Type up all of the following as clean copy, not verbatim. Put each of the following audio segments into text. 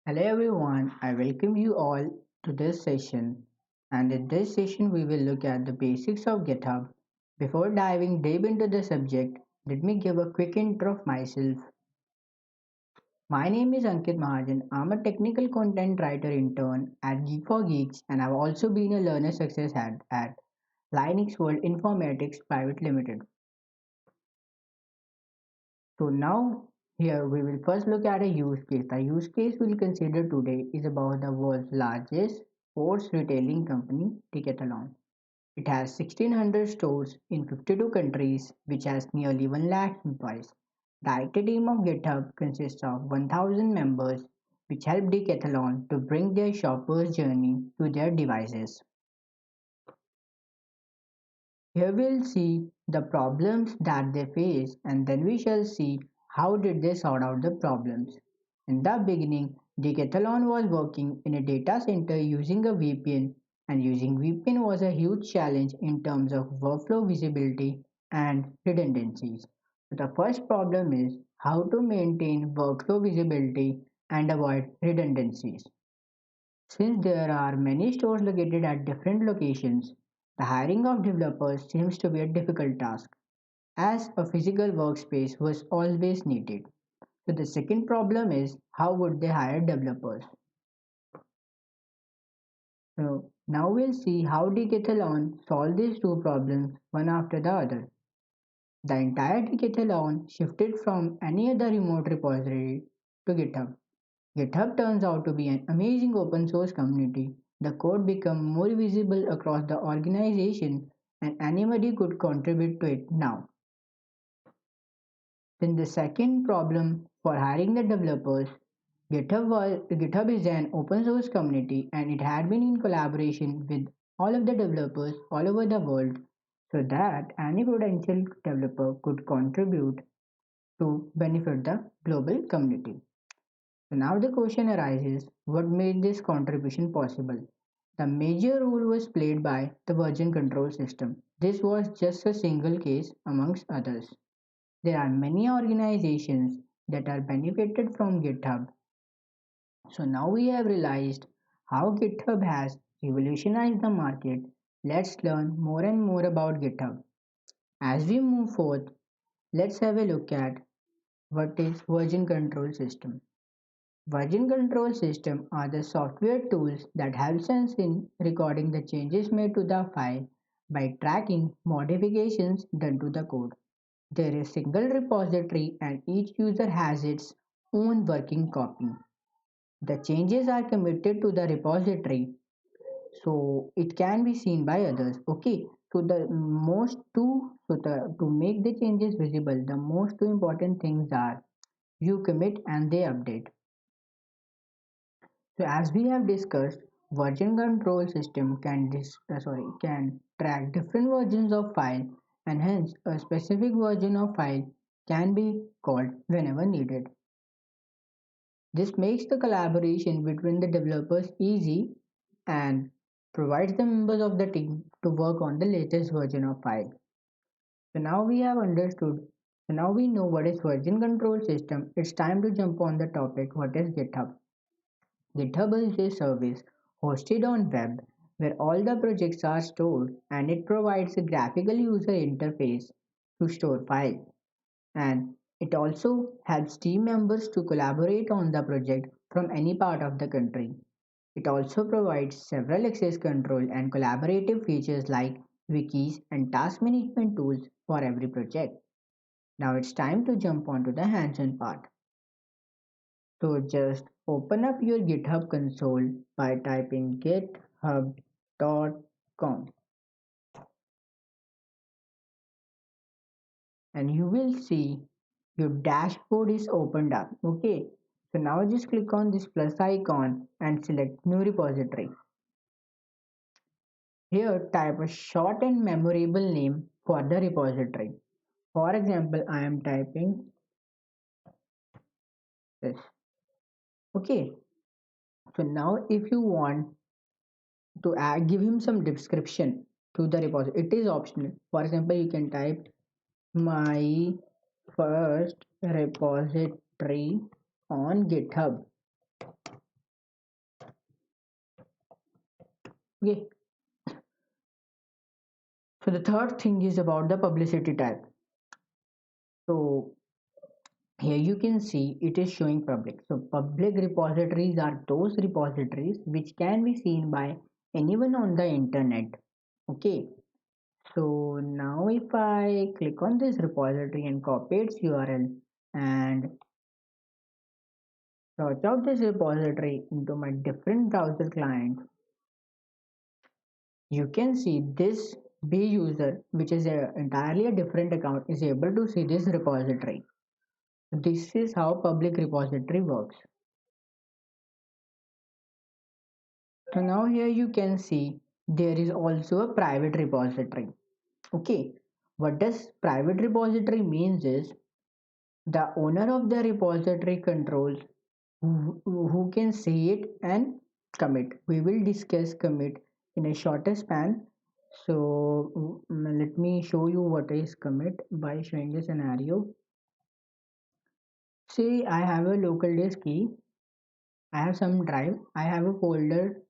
Hello everyone, I welcome you all to this session. And in this session, we will look at the basics of GitHub. Before diving deep into the subject, let me give a quick intro of myself. My name is Ankit Mahajan. I'm a technical content writer intern at Geek for Geeks, and I've also been a learner success at Linux World Informatics Private Limited. So now here we will first look at a use case. The use case we'll consider today is about the world's largest sports retailing company, Decathlon. It has 1600 stores in 52 countries, which has nearly 1 lakh employees. The IT team of GitHub consists of 1000 members, which help Decathlon to bring their shoppers' journey to their devices. Here we'll see the problems that they face and then we shall see how did they sort out the problems. In the beginning, Decathlon was working in a data center using a VPN, and using VPN was a huge challenge in terms of workflow visibility and redundancies. So the first problem is how to maintain workflow visibility and avoid redundancies. Since there are many stores located at different locations, the hiring of developers seems to be a difficult task, as a physical workspace was always needed. So the second problem is how would they hire developers? So now we'll see how Decathlon solved these two problems one after the other. The entire Decathlon shifted from any other remote repository to GitHub. GitHub turns out to be an amazing open source community. The code became more visible across the organization and anybody could contribute to it now. Then the second problem for hiring the developers, GitHub is an open source community and it had been in collaboration with all of the developers all over the world so that any potential developer could contribute to benefit the global community. So now the question arises, what made this contribution possible? The major role was played by the version control system. This was just a single case amongst others. There are many organizations that are benefited from GitHub. So now we have realized how GitHub has revolutionized the market. Let's learn more and more about GitHub. As we move forth, let's have a look at what is version control system. Version control system are the software tools that helps us in recording the changes made to the file by tracking modifications done to the code. There is a single repository and each user has its own working copy. The changes are committed to the repository so it can be seen by others. Okay, so to make the changes visible, the most two important things are you commit and they update. So as we have discussed, version control system can track different versions of file and hence a specific version of file can be called whenever needed. This makes the collaboration between the developers easy and provides the members of the team to work on the latest version of file. So now we have understood, so now we know what is version control system. It's time to jump on the topic what is GitHub. GitHub is a service hosted on web where all the projects are stored and it provides a graphical user interface to store files and it also helps team members to collaborate on the project from any part of the country. It also provides several access control and collaborative features like wikis and task management tools for every project. Now it's time to jump onto the hands-on part. So just open up your GitHub console by typing github.com and you will see your dashboard is opened up. Okay, so now just click on this plus icon and select new repository. Here type a short and memorable name for the repository. For example, I am typing this. Okay, so now if you want to add, give him some description to the repository, it is optional. For example, you can type my first repository on GitHub. Okay, so the third thing is about the publicity tab. So here you can see it is showing public. So public repositories are those repositories which can be seen by anyone on the internet. Okay, so now if I click on this repository and copy its URL and search out this repository into my different browser client, you can see this B user, which is entirely a different account, is able to see this repository. This is how public repository works. So now here you can see there is also a private repository. Okay, what does private repository means is the owner of the repository controls who can see it and commit. We will discuss commit in a shorter span. So let me show you what is commit by showing a scenario. Say I have a local disk key, I have some drive, I have a folder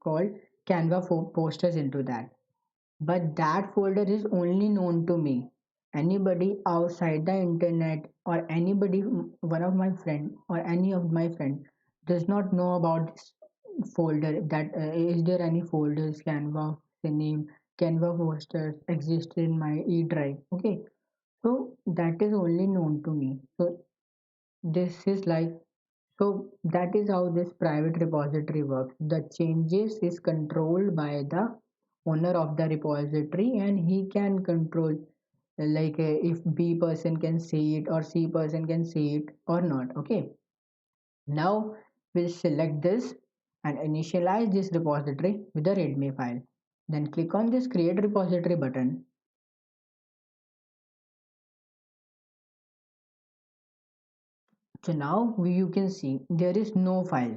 called Canva posters into that. But that folder is only known to me. Anybody outside the internet or anybody, one of my friend or any of my friend does not know about this folder. That is there any folders Canva, the name Canva posters exist in my E drive. Okay, so that is only known to me. So this is like, so that is how this private repository works. The changes is controlled by the owner of the repository and he can control if B person can see it or C person can see it or not. Okay. Now we'll select this and initialize this repository with a readme file. Then click on this create repository button. So now you can see there is no file.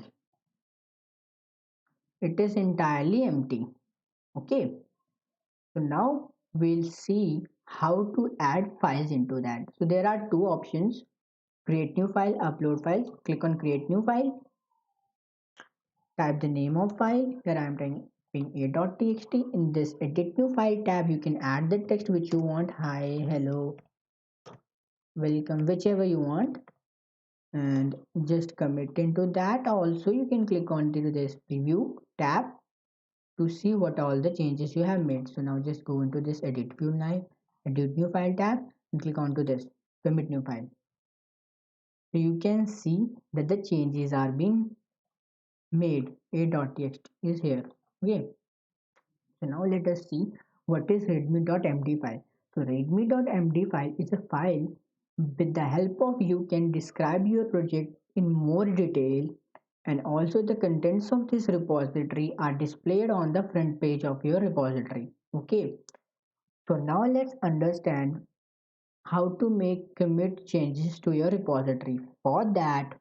It is entirely empty. Okay. So now we'll see how to add files into that. So there are two options, create new file, upload files. Click on create new file, type the name of file. Here I am typing a.txt. In this edit new file tab, you can add the text which you want. Hi, hello, welcome, whichever you want. And just commit into that. Also, you can click on to this preview tab to see what all the changes you have made. So now just go into this edit new file tab and click on to this commit new file. So you can see that the changes are being made. A.txt is here. Okay. So now let us see what is readme.md file. So readme.md file is a file with the help of you can describe your project in more detail, and also the contents of this repository are displayed on the front page of your repository. Okay, so now let's understand how to make commit changes to your repository. For that,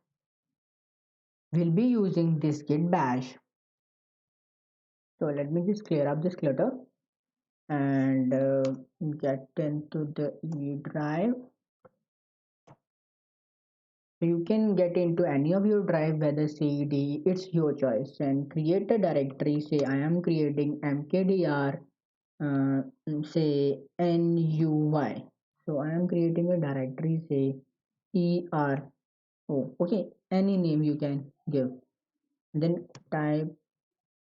we'll be using this git bash. So let me just clear up this clutter and get into the E drive. So you can get into any of your drive, whether CD, it's your choice, and create a directory. Say I am creating mkdir say NUY. So I am creating a directory, say ERO. Okay, any name you can give. Then type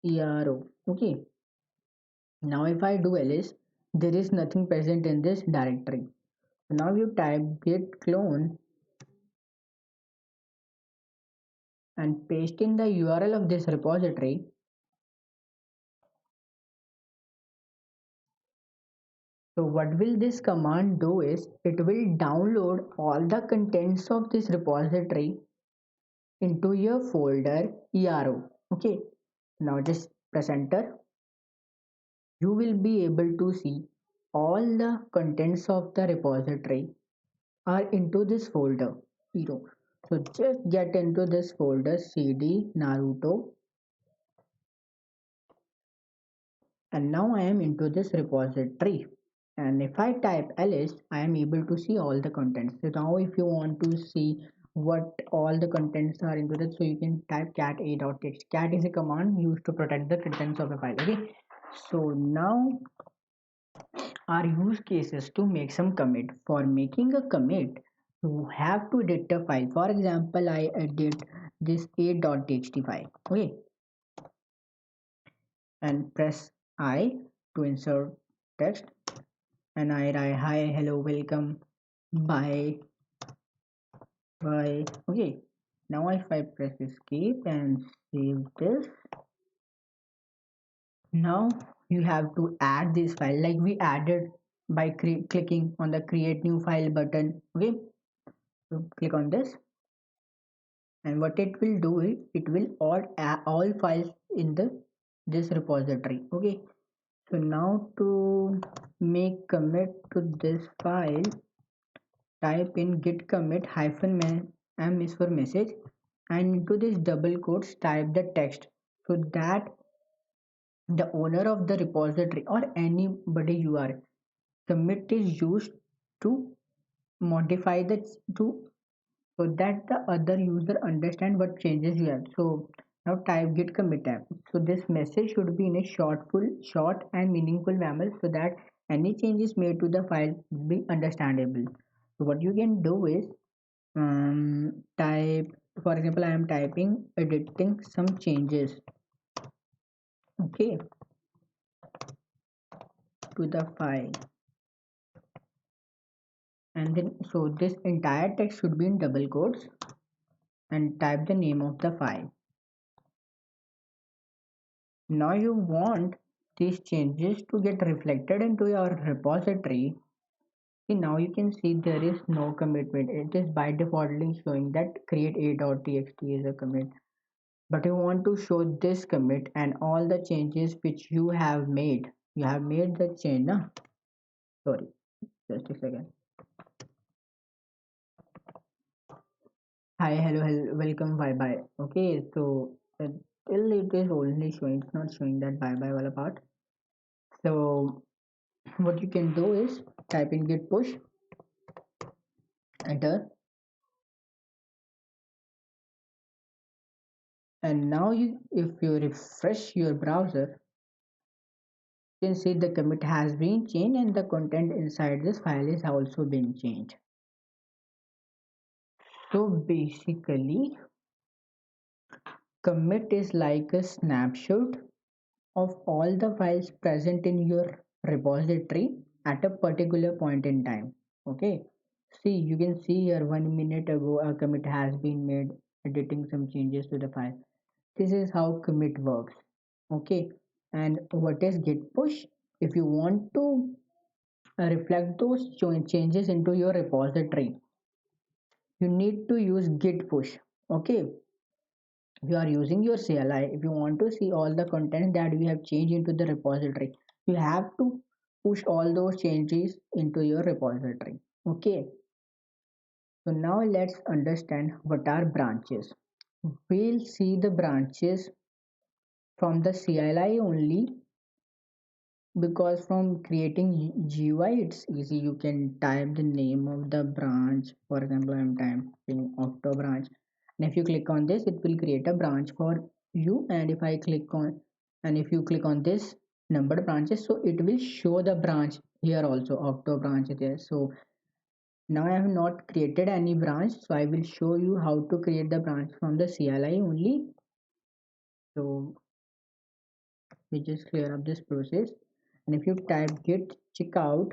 ERO. Okay. Now if I do ls, there is nothing present in this directory. Now you type git clone and paste in the URL of this repository. So what will this command do is it will download all the contents of this repository into your folder ERO. Okay, now just press enter. You will be able to see all the contents of the repository are into this folder ERO. So just get into this folder cd naruto, and now I am into this repository. And if I type ls, I am able to see all the contents. So now if you want to see what all the contents are into that. So you can type cat a.txt. Cat is a command used to protect the contents of a file. Okay, so now our use cases to make some commit. For making a commit, you have to edit the file. For example, I edit this a.txt file. Okay, and press I to insert text, and I write hi, hello, welcome, bye, bye. Okay, now if I press escape and save this, now you have to add this file like we added by clicking on the create new file button. Okay, so click on this, and what it will do is it will all files in the this repository. Okay, so now to make commit to this file, type in git commit hyphen m is for message, and into this double quotes type the text, so that the owner of the repository or anybody you are, commit is used to modify the to so that the other user understand what changes you have. So now type git commit tab, so this message should be in a short and meaningful manner, so that any changes made to the file will be understandable. So what you can do is type, for example, I am typing editing some changes, okay, to the file, and then so this entire text should be in double quotes, and type the name of the file. Now you want these changes to get reflected into your repository. See, now you can see there is no commitment. It is by defaultly showing that create a.txt is a commit. But you want to show this commit and all the changes which you have made. You have made the change, no? Sorry, just a second. Hi, hello, hello, welcome, bye bye. Okay, so till it is only showing, it's not showing that bye bye wala part. So what you can do is type in git push, enter, and now you, if you refresh your browser, you can see the commit has been changed and the content inside this file is also been changed. So basically, commit is like a snapshot of all the files present in your repository at a particular point in time. Okay, see, you can see here 1 minute ago a commit has been made, editing some changes to the file. This is how commit works. Okay, and what is git push? If you want to reflect those changes into your repository, you need to use git push. Okay, if you are using your CLI, if you want to see all the content that we have changed into the repository, you have to push all those changes into your repository. Okay, so now let's understand what are branches. We'll see the branches from the CLI only, because from creating GUI it's easy. You can type the name of the branch. For example, I'm typing Octo branch, and if you click on this, it will create a branch for you. And if I click on, and if you click on this numbered branches, so it will show the branch here also, Octo branch there. So now I have not created any branch, so I will show you how to create the branch from the CLI only. So we just clear up this process, and if you type git checkout,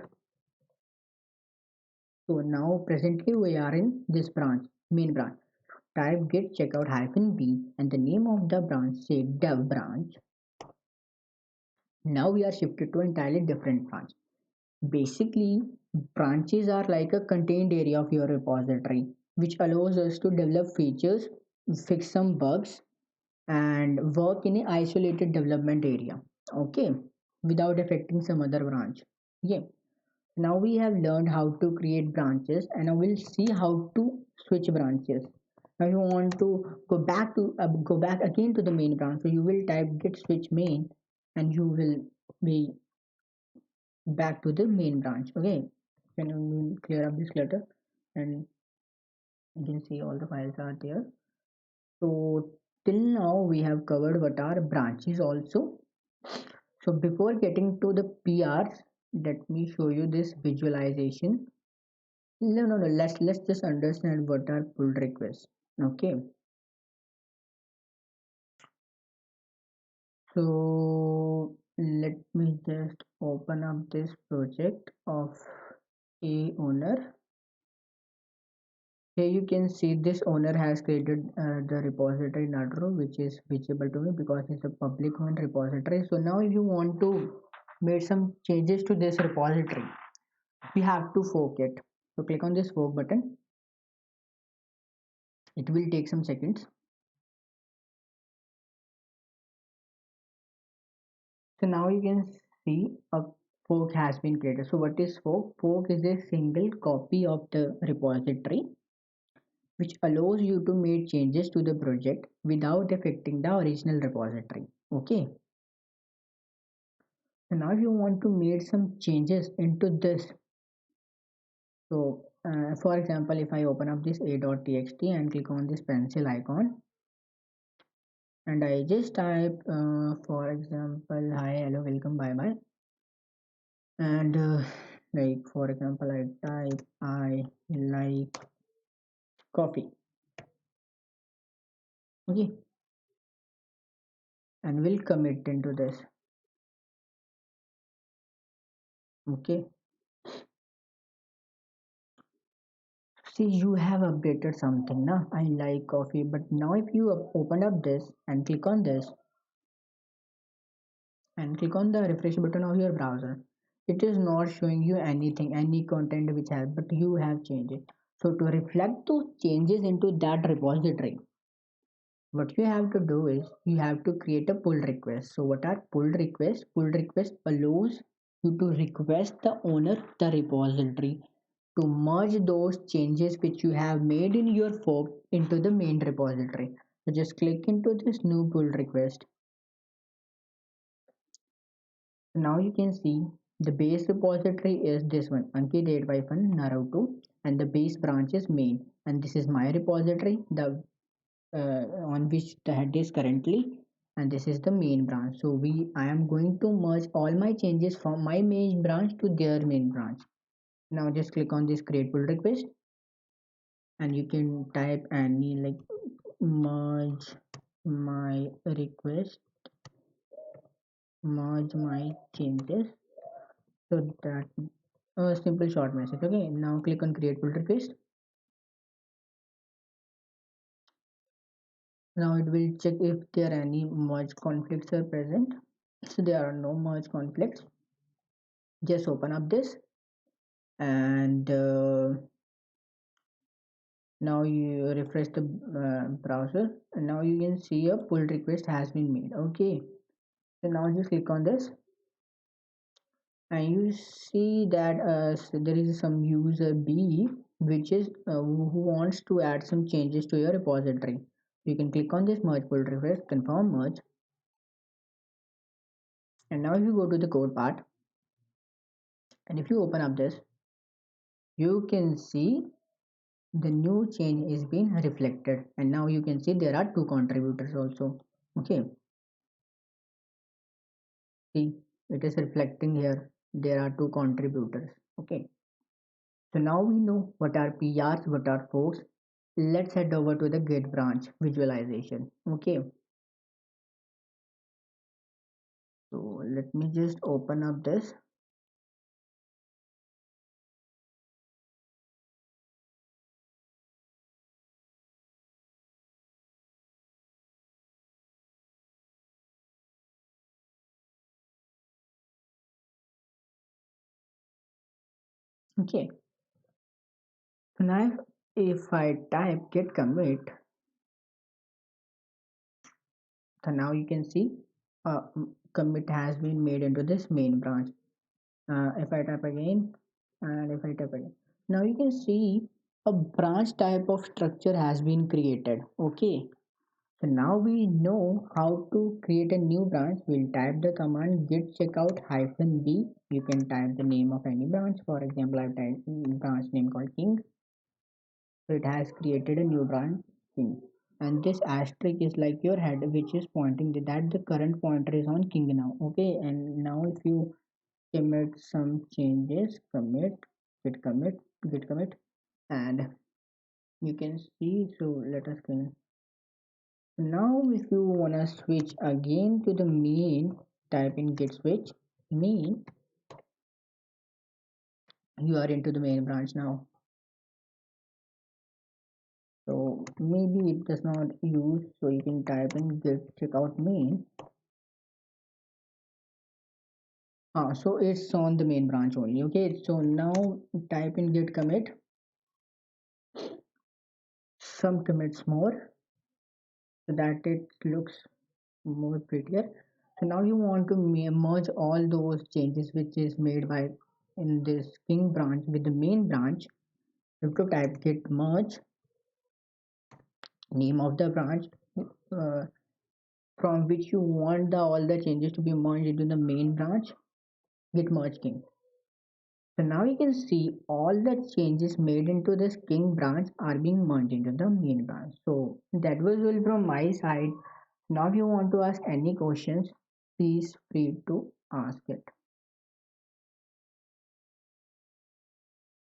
so now presently we are in this branch, main branch. Type git checkout hyphen b and the name of the branch, say dev branch. Now we are shifted to entirely different branch. Basically, branches are like a contained area of your repository, which allows us to develop features, fix some bugs, and work in an isolated development area. Okay, without affecting some other branch. Yeah. Now we have learned how to create branches, and now we'll see how to switch branches. Now you want to go back again to the main branch, so you will type git switch main, and you will be back to the main branch. Okay, can you clear up this clutter? And You can see all the files are there. So till now we have covered what are branches also. So before getting to the PRs, let me show you this visualization. No. Let's just understand what are pull requests. Okay. So let me just open up this project of a owner. Here you can see this owner has created the repository Nitro, which is visible to me because it's a public one repository. So now if you want to make some changes to this repository, we have to fork it. So click on this fork button. It will take some seconds. So now you can see a fork has been created. So what is fork? Fork is a single copy of the repository which allows you to make changes to the project without affecting the original repository. Okay. So now if you want to make some changes into this, so for example, if I open up this a.txt and click on this pencil icon and I just type for example, hi, hello, welcome, bye bye, and like for example I type I like coffee. Okay, and we'll commit into this. Okay, see, you have updated something now, I like coffee, but now if you open up this and click on this and click on the refresh button of your browser, it is not showing you anything, any content which has, but you have changed it. So to reflect those changes into that repository, what you have to do is you have to create a pull request. So what are pull requests? Pull request allows you to request the owner of the repository to merge those changes which you have made in your fork into the main repository. So just click into this new pull request. So now you can see the base repository is this one, Ankit 8 Naruto, and the base branch is main. And this is my repository, the on which the head is currently, and this is the main branch. So I am going to merge all my changes from my main branch to their main branch. Now just click on this create pull request and you can type any like merge my request, merge my changes, so that a simple short message. Okay, now click on create pull request. Now it will check if there are any merge conflicts are present. So there are no merge conflicts. Just open up this and now you refresh the browser and now you can see a pull request has been made. Okay, so now just click on this and you see that so there is some user B which is who wants to add some changes to your repository. You can click on this merge pull request, confirm merge, and now if you go to the code part and if you open up this, you can see the new change is being reflected and now you can see there are two contributors also. Okay, see, it is reflecting here there are two contributors. Okay, so now we know what are PRs, what are forks. Let's head over to the Git branch visualization. Okay, so let me just open up this. Okay, so now if I type git commit, so now you can see commit has been made into this main branch. If I type again and if I type again, now you can see a branch type of structure has been created. Okay, so now we know how to create a new branch. We'll type the command git checkout -b. You can type the name of any branch. For example, I've typed branch name called king. So it has created a new branch king. And this asterisk is like your head, which is pointing that the current pointer is on king now. Okay, and now if you commit some changes, git commit, and you can see. So let us can. Now if you wanna switch again to the main, type in git switch main. You are into the main branch now. So maybe it does not use, so you can type in git checkout main. So it's on the main branch only. Okay, so now type in git commit some commits more so that it looks more prettier. So now you want to merge all those changes which is made by in this king branch with the main branch. You have to type git merge, name of the branch uh, from which you want all the changes to be merged into the main branch, git merge king. So now you can see all the changes made into this king branch are being merged into the main branch. So that was all from my side. Now if you want to ask any questions, please free to ask it.